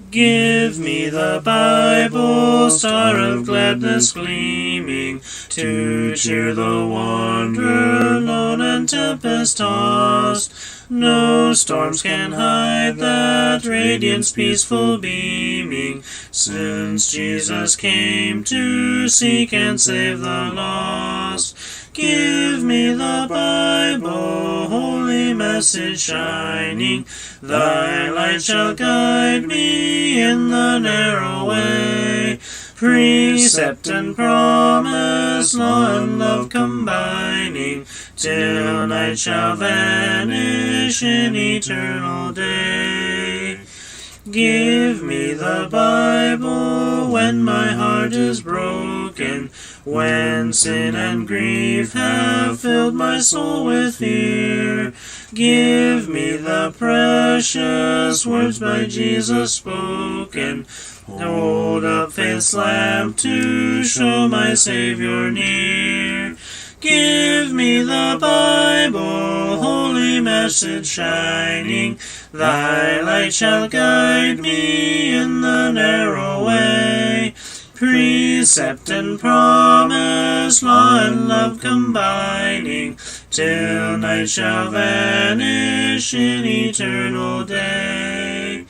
Give me the Bible, star of gladness gleaming, to cheer the wanderer lone and tempest-tossed. No storms can hide that radiance peaceful beaming, since Jesus came to seek and save the lost. Give me the Bible, holy message shining, thy light shall guide me in the narrow way. Precept and promise, law and love combining, till night shall vanish in eternal day. Give me the Bible when my heart is broken, when sin and grief have filled my soul with fear. Give me the precious words by Jesus spoken. Hold up faith's lamp to show my Savior near. Give me the Bible, holy message shining, thy light shall guide me in the narrow way. Precept and promise, law and love combining, till night shall vanish in eternal day.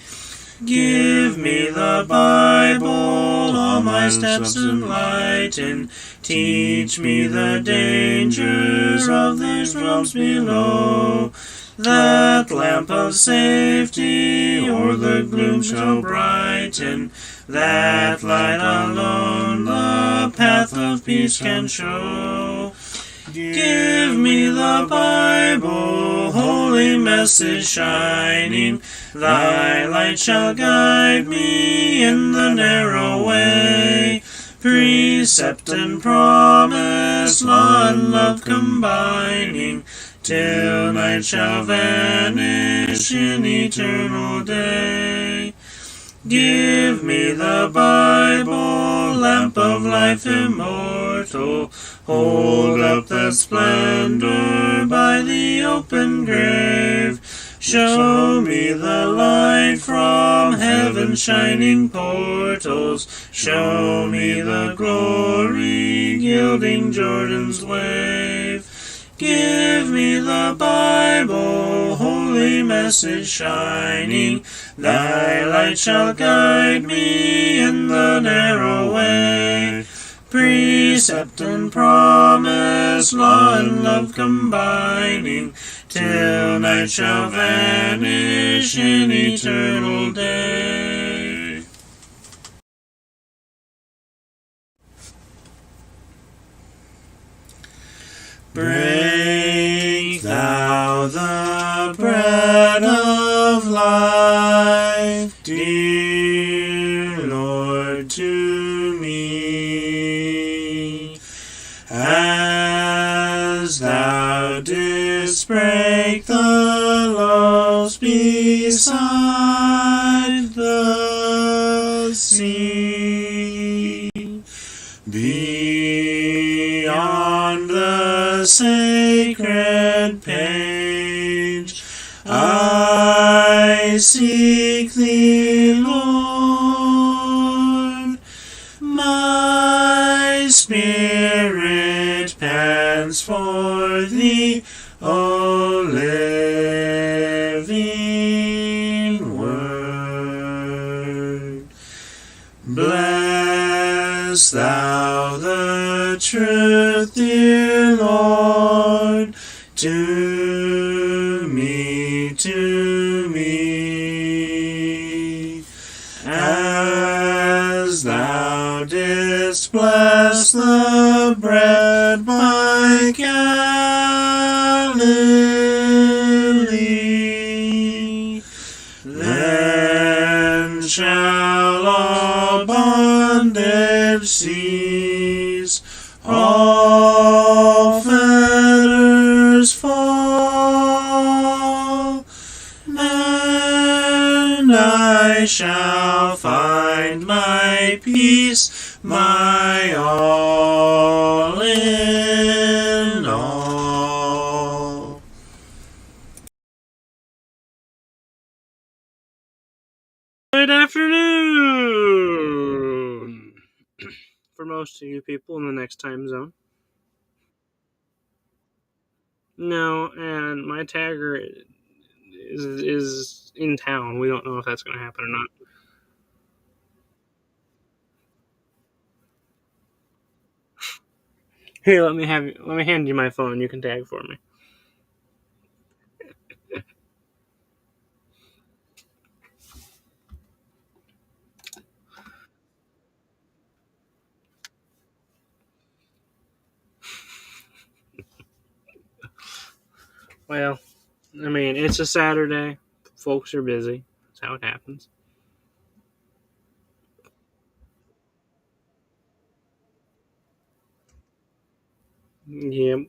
Give me the Bible, all my steps enlighten, teach me the dangers of these realms below. That lamp of safety o'er the gloom shall brighten, that light alone the path of peace can show. Give me the Bible, holy message shining, thy light shall guide me in the narrow way. Precept and promise, law and love combining, till night shall vanish in eternal day. Give me the Bible, lamp of life immortal, hold up that splendor by the open grave. Show me the light from heaven's shining portals, show me the glory gilding Jordan's wave. Give me the Bible, holy message shining, thy light shall guide me in the narrow way. Precept and promise, law and love combining, till night shall vanish in eternal day. Break thou the bread of life, dear Lord, to me, as thou didst break the loaves beside the sea. Beyond the sacred page, I seek thee, Lord. My spirit pants for thee, O living word. Bless thou the truth, dear Lord, to me, as thou didst bless the bread by Galilee. Then shall all bondage cease, all fetters fall, and I shall find my peace, my all in all. Good afternoon for most of you people in the next time zone. No, and my tagger is in town. We don't know if that's going to happen or not. Here, let me hand you my phone. You can tag for me. Well, I mean, it's a Saturday. Folks are busy. That's how it happens. Yep.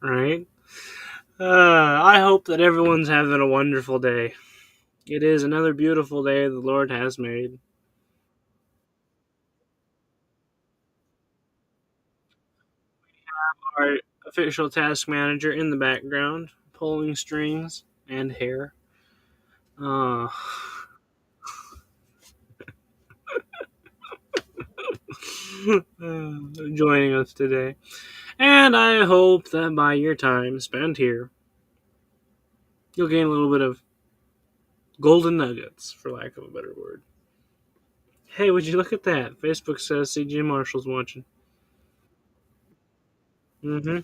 Right. I hope that everyone's having a wonderful day. It is another beautiful day the Lord has made. Our official task manager in the background, pulling strings and hair. Uh, joining us today. And I hope that by your time spent here, you'll gain a little bit of golden nuggets, for lack of a better word. Hey, would you look at that? Facebook says CJ Marshall's watching. Mm-hmm.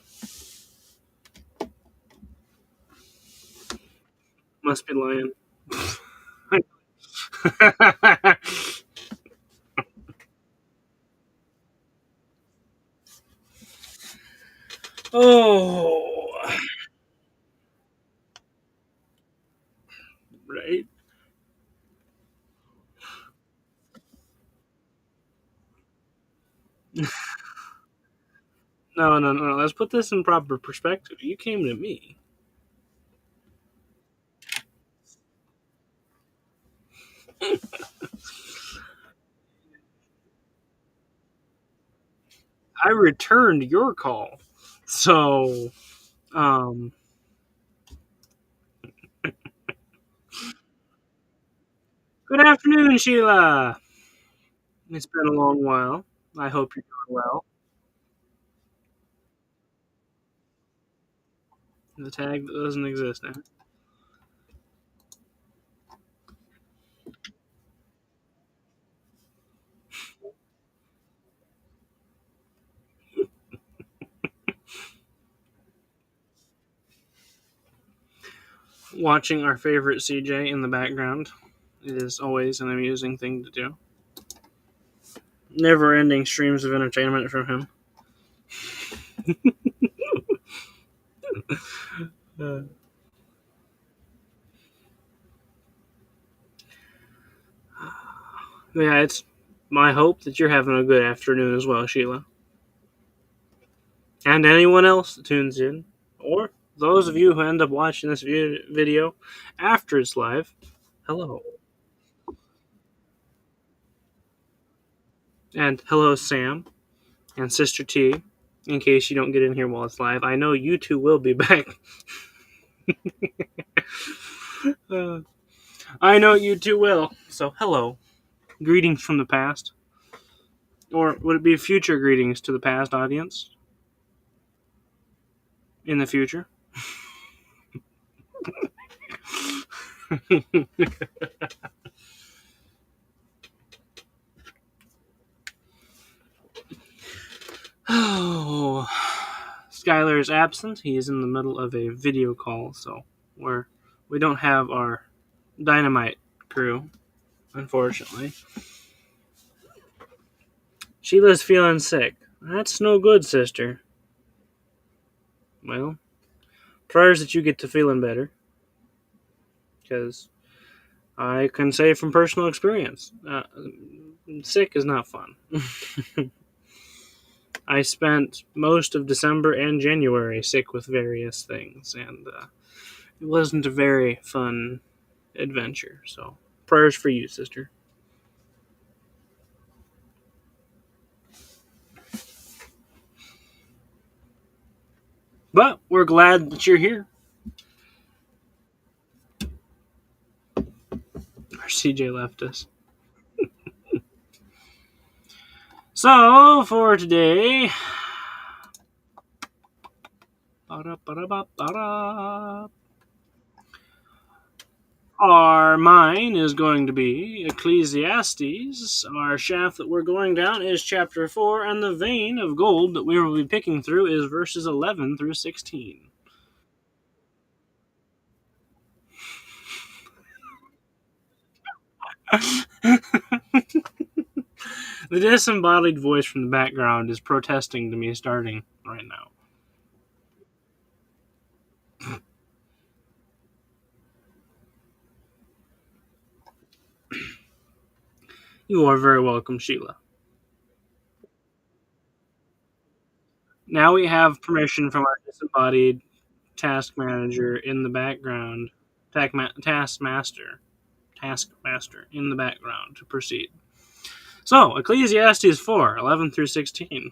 Must be lying. Oh, right. No, no, no. Let's put this in proper perspective. You came to me. I returned your call. So, um, good afternoon, Sheila. It's been a long while. I hope you're doing well. The tag that doesn't exist now. Watching our favorite CJ in the background is always an amusing thing to do. Never ending streams of entertainment from him. Uh, yeah, it's my hope that you're having a good afternoon as well, Sheila. And anyone else that tunes in, or those of you who end up watching this video after it's live, hello. And hello, Sam and Sister T, in case you don't get in here while it's live. I know you two will be back. uh, I know you two will. So, hello. Greetings from the past. Or would it be future greetings to the past audience? In the future? Oh, Skylar is absent. He is in the middle of a video call, so we don't have our dynamite crew, unfortunately. Sheila's feeling sick. That's no good, sister. Well, prayers that you get to feeling better, because I can say from personal experience, sick is not fun. I spent most of December and January sick with various things, and it wasn't a very fun adventure. So, prayers for you, sister. But we're glad that you're here. Our CJ left us. So, for today, our mine is going to be Ecclesiastes. Our shaft that we're going down is chapter 4, and the vein of gold that we will be picking through is verses 11 through 16. The disembodied voice from the background is protesting to me starting right now. You are very welcome, Sheila. Now we have permission from our disembodied task manager in the background, taskmaster in the background to proceed. So, Ecclesiastes 4, 11 through 16.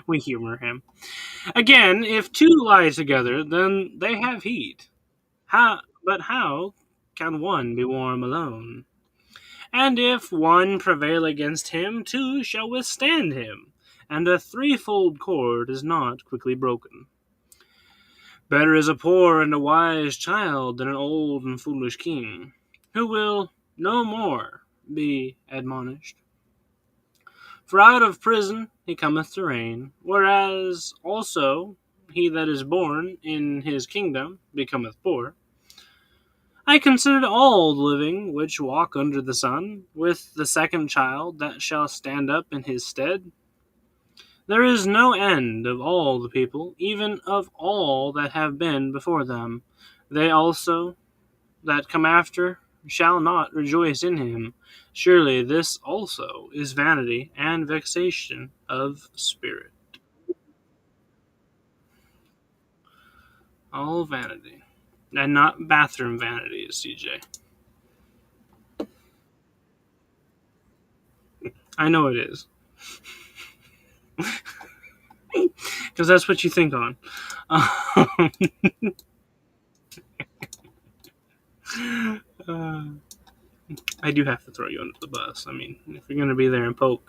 We humor him. Again, if two lie together, then they have heat. But how can one be warm alone? And if one prevail against him, two shall withstand him, and a threefold cord is not quickly broken. Better is a poor and a wise child than an old and foolish king, who will no more be admonished. For out of prison he cometh to reign, whereas also he that is born in his kingdom becometh poor. I considered all the living which walk under the sun, with the second child that shall stand up in his stead. There is no end of all the people, even of all that have been before them. They also that come after shall not rejoice in him. Surely this also is vanity and vexation of spirit. All vanity. And not bathroom vanities, CJ. I know it is. Because that's what you think on. uh, I do have to throw you under the bus. I mean, if you're going to be there and poke.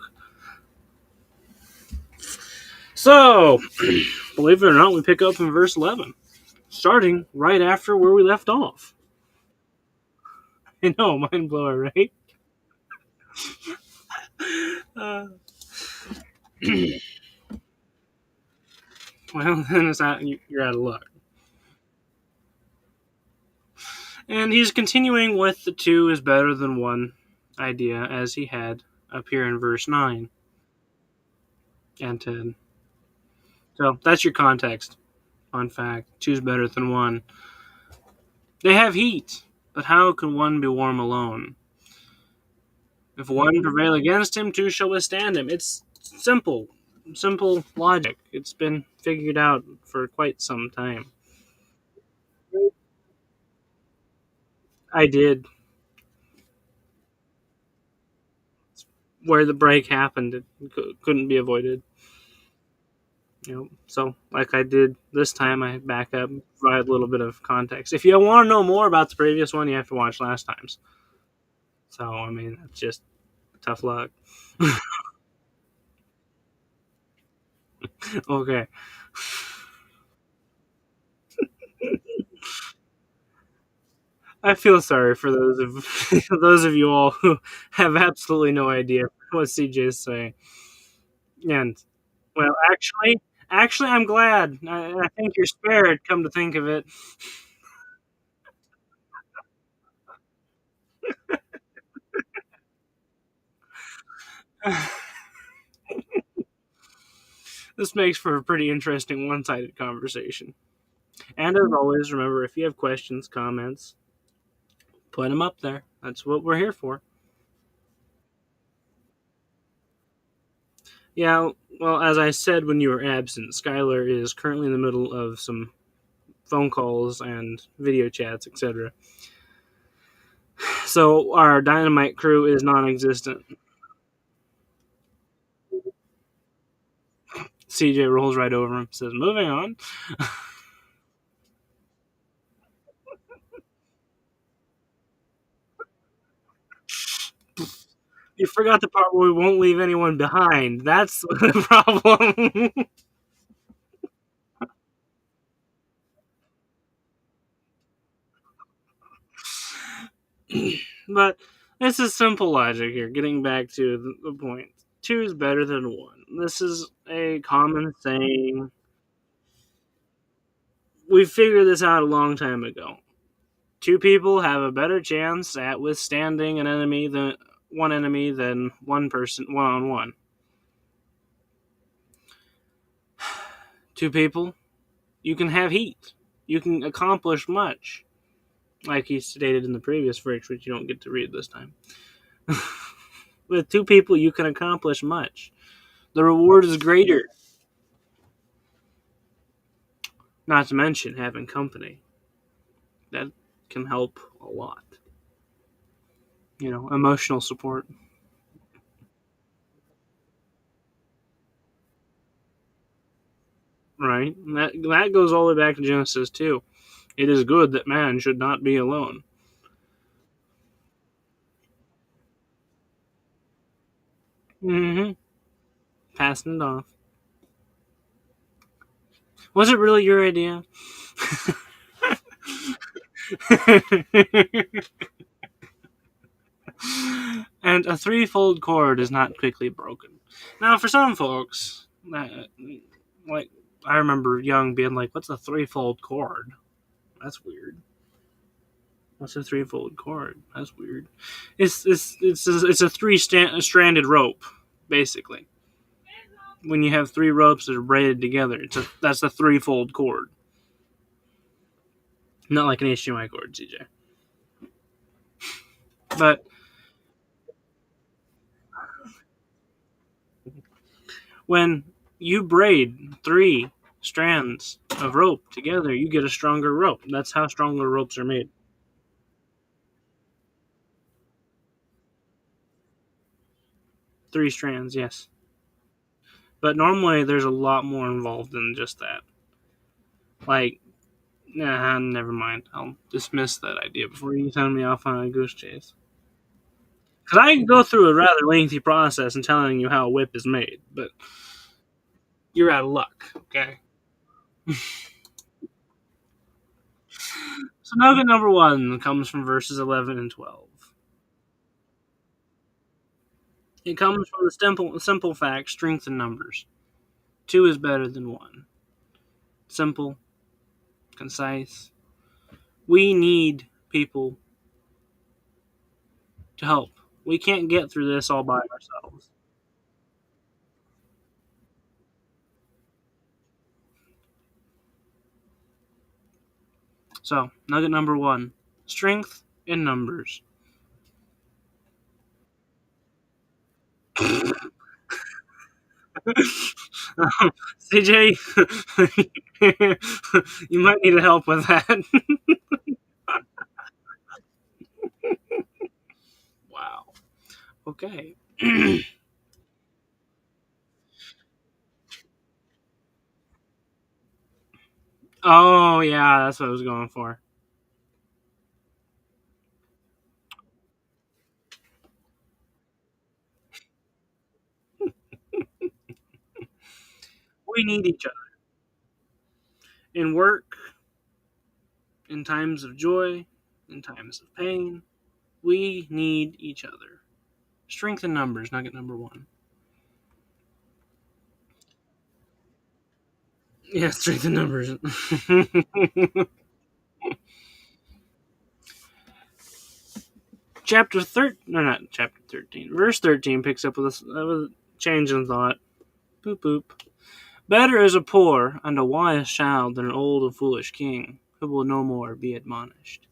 So, believe it or not, we pick up in verse 11, starting right after where we left off. I know, mind blower, right? Uh, well, then it's out, you're out of luck. And he's continuing with the two is better than one idea as he had up here in verse 9 and 10. So that's your context. Fun fact: two's better than one. They have heat, but how can one be warm alone? If one prevail against him, two shall withstand him. It's simple logic. It's been figured out for quite some time. I did. Where the break happened, it couldn't be avoided. So like I did this time, I back up, provide a little bit of context. If you want to know more about the previous one, you have to watch last time's. So I mean, it's just tough luck. Okay. I feel sorry for those of those of you all who have absolutely no idea what CJ is saying. And well, actually, I'm glad. I think you're spared. Come to think of it, this makes for a pretty interesting one-sided conversation. And as always, remember if you have questions, comments, put them up there. That's what we're here for. Yeah. Well, as I said when you were absent, Skylar is currently in the middle of some phone calls and video chats, etc. So our dynamite crew is non-existent. CJ rolls right over him, says, "Moving on." You forgot the part where we won't leave anyone behind. That's the problem. But this is simple logic here. Getting back to the point, two is better than one. This is a common saying. We figured this out a long time ago. Two people have a better chance at withstanding an enemy than one person one on one. Two people, you can have heat. You can accomplish much, like he stated in the previous verse, which you don't get to read this time. With two people, you can accomplish much. The reward is greater. Not to mention having company. That can help a lot. Emotional support, right? That goes all the way back to Genesis too. It is good that man should not be alone. Mm-hmm. Passing it off. Was it really your idea? And a threefold cord is not quickly broken. Now, for some folks, like I remember young being like, "What's a threefold cord? That's weird. What's a threefold cord? That's weird." It's a stranded rope, basically. When you have three ropes that are braided together, that's a threefold cord. Not like an HDMI cord, CJ. But when you braid three strands of rope together, you get a stronger rope. That's how stronger ropes are made. Three strands, yes. But normally there's a lot more involved than just that. Like, nah, never mind. I'll dismiss that idea before you send me off on a goose chase. Because I can go through a rather lengthy process in telling you how a whip is made, but you're out of luck, okay? So nugget number one comes from verses 11 and 12. It comes from the simple fact, strength in numbers. Two is better than one. Simple, concise. We need people to help. We can't get through this all by ourselves. So, nugget number one, strength in numbers. CJ, you might need help with that. Wow. Okay. Oh, yeah, that's what I was going for. We need each other in work, in times of joy, in times of pain. We need each other. Strength in numbers, nugget number one. Yeah, strength in numbers. Chapter 13, no, not chapter 13. Verse 13 picks up with a change in thought. Boop, boop. Better is a poor and a wise child than an old and foolish king who will no more be admonished.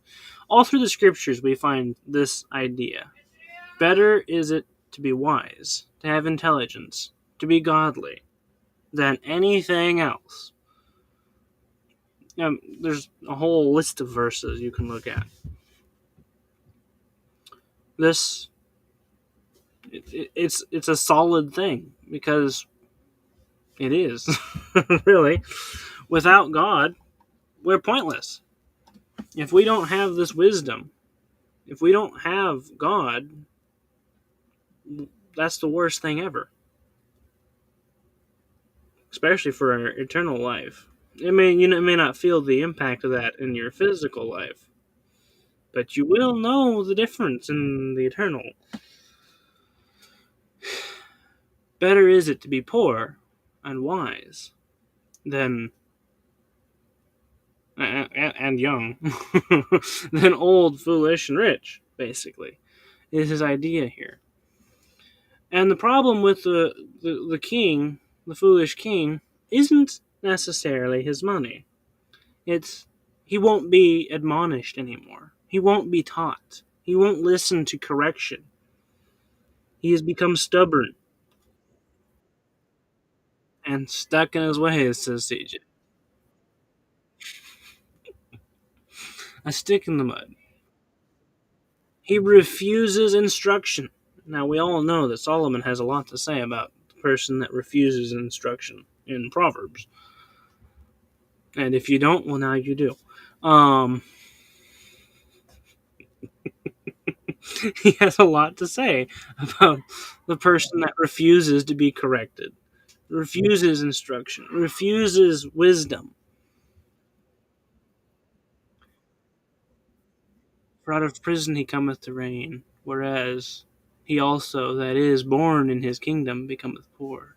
All through the scriptures, we find this idea. Better is it to be wise, to have intelligence, to be godly, than anything else. There's a whole list of verses you can look at. This it's a solid thing because It is. Really. Without God, we're pointless. If we don't have this wisdom, if we don't have God, that's the worst thing ever, especially for our eternal life. It may not feel the impact of that in your physical life, but you will know the difference in the eternal. Better is it to be poor and wise than and young than old, foolish, and rich. Basically, is his idea here. And the problem with the king, the foolish king, isn't necessarily his money. It's he won't be admonished anymore. He won't be taught. He won't listen to correction. He has become stubborn and stuck in his ways, says CJ. A stick in the mud. He refuses instruction. Now, we all know that Solomon has a lot to say about the person that refuses instruction in Proverbs. And if you don't, well, now you do. He has a lot to say about the person that refuses to be corrected, refuses instruction, refuses wisdom. For out of prison he cometh to reign, whereas he also that is born in his kingdom becometh poor.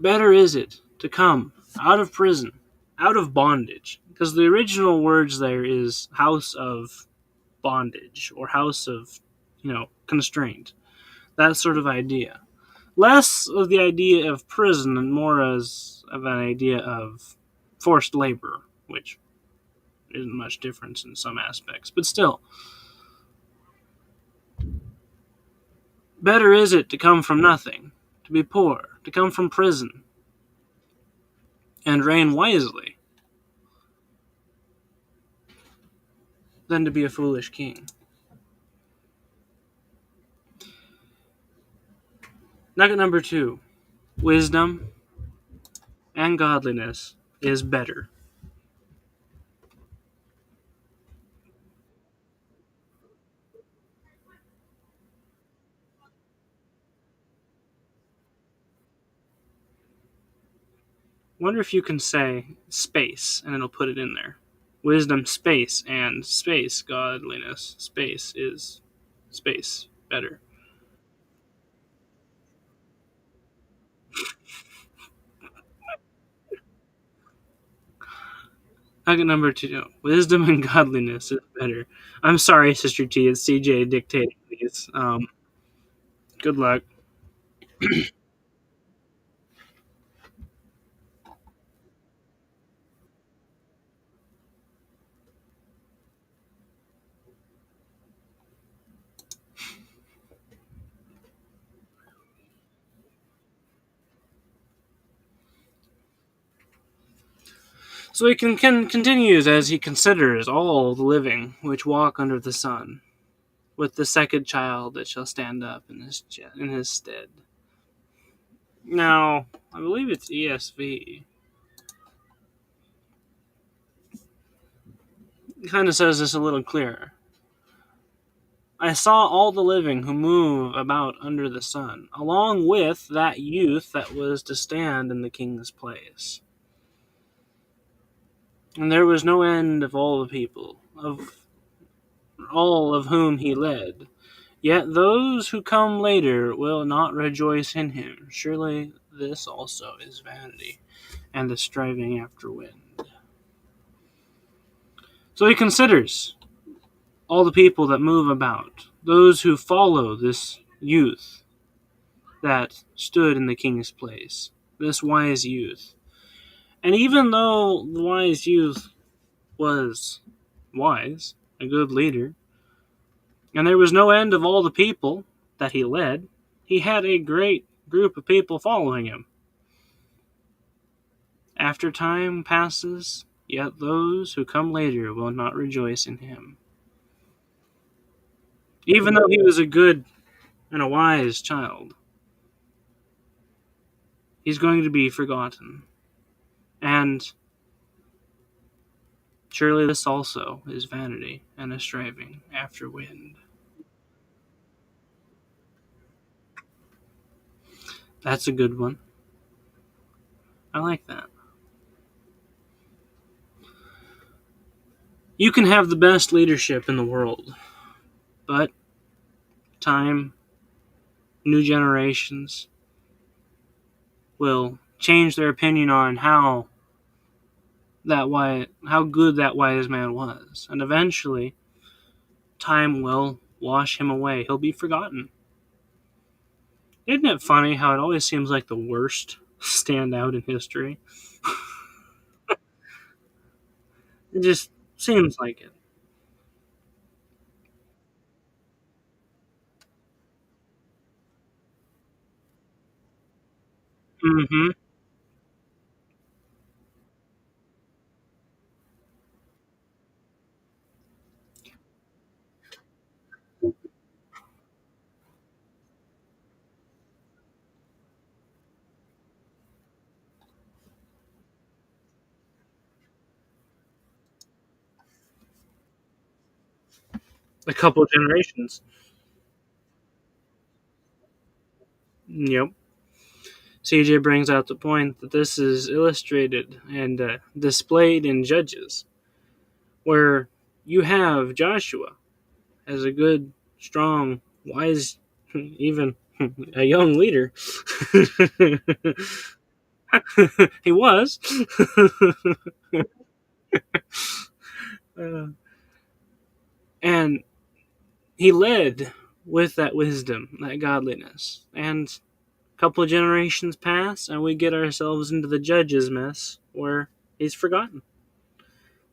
Better is it to come out of prison, out of bondage, because the original words there is house of bondage or house of, constraint. That sort of idea. Less of the idea of prison and more as of an idea of forced labor, which isn't much difference in some aspects, but still. Better is it to come from nothing, to be poor, to come from prison, and reign wisely, than to be a foolish king. Nugget number 2. Wisdom and godliness is better. Wonder if you can say space and it'll put it in there. Wisdom, space, and space, godliness. Space is space better. Nugget number 2. Wisdom and godliness is better. I'm sorry, Sister T. It's CJ dictating these. Good luck. So he continues as he considers all the living which walk under the sun, with the second child that shall stand up in his stead. Now, I believe it's ESV. It kind of says this a little clearer. I saw all the living who move about under the sun, along with that youth that was to stand in the king's place. And there was no end of all the people, of all of whom he led. Yet those who come later will not rejoice in him. Surely this also is vanity, and the striving after wind. So he considers all the people that move about, those who follow this youth that stood in the king's place, this wise youth. And even though the wise youth was wise, a good leader, and there was no end of all the people that he led, he had a great group of people following him. After time passes, yet those who come later will not rejoice in him. Even though he was a good and a wise child, he's going to be forgotten. And surely this also is vanity and a striving after wind. That's a good one. I like that. You can have the best leadership in the world, but time, new generations will change their opinion on how good that wise man was, and eventually time will wash him away. He'll be forgotten. Isn't it funny how it always seems like the worst stand out in history? It just seems like it. Mm-hmm. A couple generations. Yep. CJ brings out the point that this is illustrated and displayed in Judges, where you have Joshua as a good, strong, wise, even a young leader. He was. uh, and he led with that wisdom, that godliness. And a couple of generations pass, and we get ourselves into the Judges mess where he's forgotten.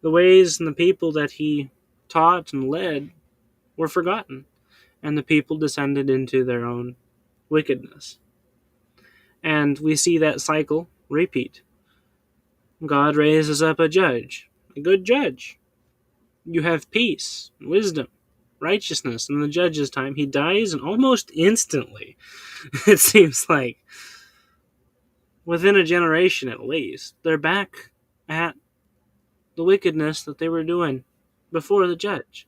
The ways and the people that he taught and led were forgotten, and the people descended into their own wickedness. And we see that cycle repeat. God raises up a judge, a good judge. You have peace, wisdom, righteousness. In the judge's time, he dies, and almost instantly, it seems like, within a generation at least, they're back at the wickedness that they were doing before the judge.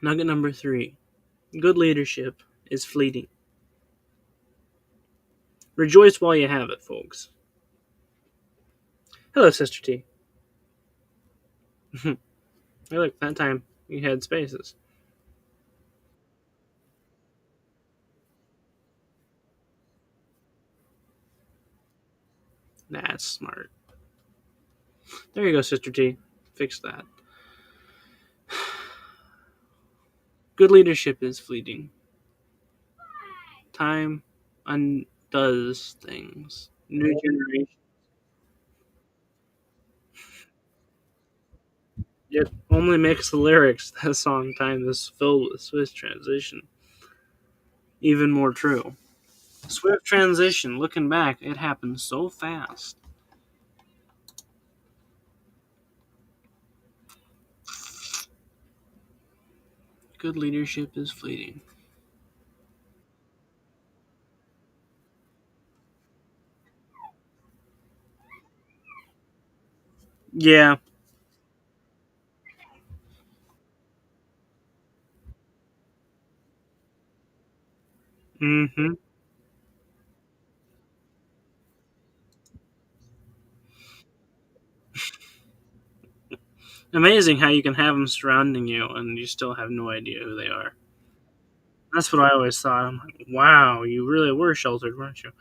Nugget number 3. Good leadership is fleeting. Rejoice while you have it, folks. Hello, Sister T. Hey, look, that time you had spaces. That's smart. There you go, Sister T. Fix that. Good leadership is fleeting. Time undoes things. New generation. Yet only makes the lyrics that song "Time is filled with swift transition" even more true. Swift transition. Looking back, it happened so fast. Good leadership is fleeting. Yeah. Mm-hmm. Amazing how you can have them surrounding you and you still have no idea who they are. That's what I always thought. I'm like, wow, you really were sheltered, weren't you?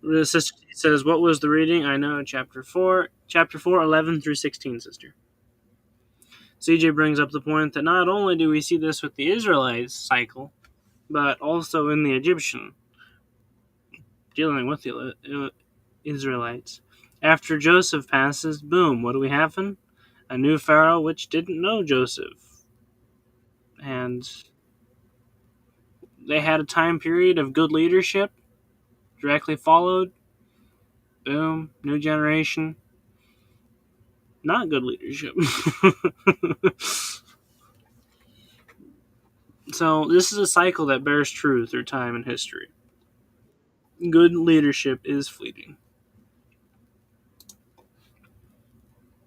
The sister says, "What was the reading?" I know, chapter 4, 11 through 16, sister. CJ brings up the point that not only do we see this with the Israelites cycle, but also in the Egyptian, dealing with the Israelites. After Joseph passes, boom, what do we happen? A new pharaoh which didn't know Joseph. And they had a time period of good leadership, directly followed, boom, new generation. not good leadership. So this is a cycle that bears true through time and history. Good leadership is fleeting.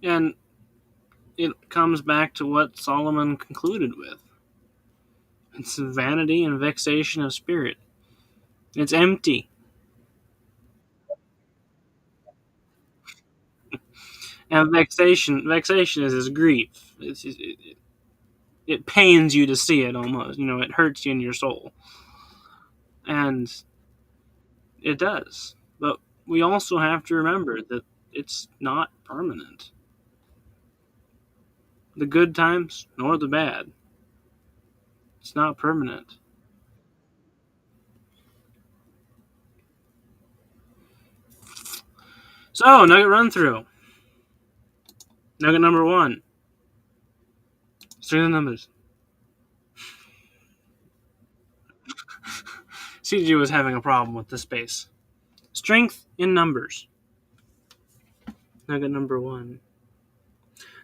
And it comes back to what Solomon concluded with. It's vanity and vexation of spirit. It's empty. And vexation is his grief. It pains you to see it almost. It hurts you in your soul. And it does. But we also have to remember that it's not permanent. The good times nor the bad. It's not permanent. So, nugget run through. Nugget number one. String the numbers. CG was having a problem with the space. Strength in numbers. Nugget number one.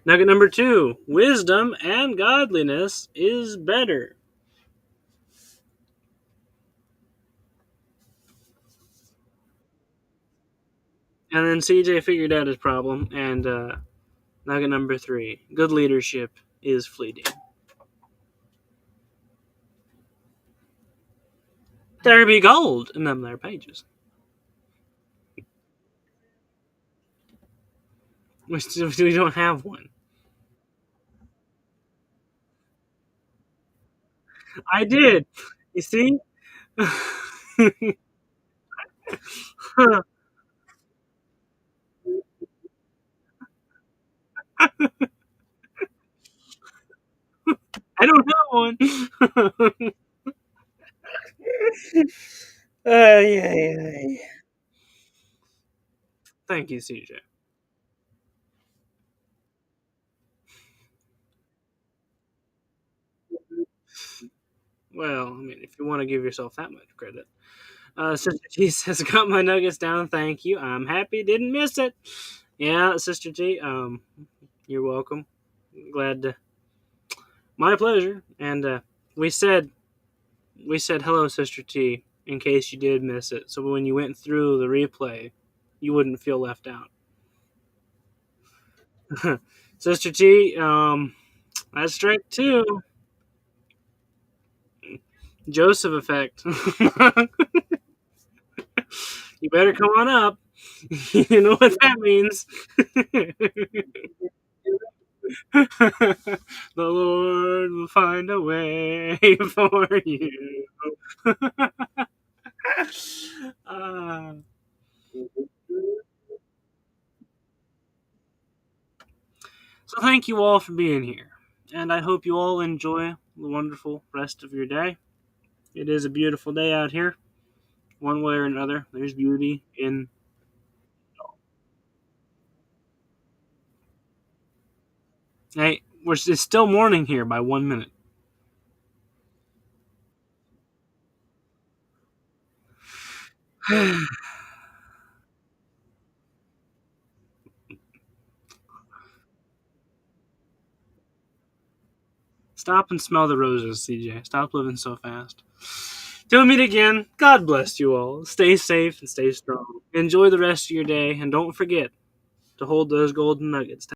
Nugget number two. Wisdom and godliness is better. And then CJ figured out his problem. And nugget number three. Good leadership is fleeting. There be gold in them there pages. We don't have one. I did. You see? I don't have one. Yeah. Thank you, CJ. Well, I mean, if you want to give yourself that much credit. Sister T says, got my nuggets down, thank you. I'm happy, didn't miss it. Yeah, Sister T, you're welcome. Glad to. My pleasure. And we said hello, Sister T, in case you did miss it. So when you went through the replay, you wouldn't feel left out. Sister T, that's strike two. Joseph effect. You better come on up. You know what that means. The Lord will find a way for you. uh, so thank you all for being here. And I hope you all enjoy the wonderful rest of your day. It is a beautiful day out here. One way or another, there's beauty in. Hey, it's still morning here by 1 minute. Stop and smell the roses, CJ. Stop living so fast. Till we meet again, God bless you all. Stay safe and stay strong. Enjoy the rest of your day, and don't forget to hold those golden nuggets.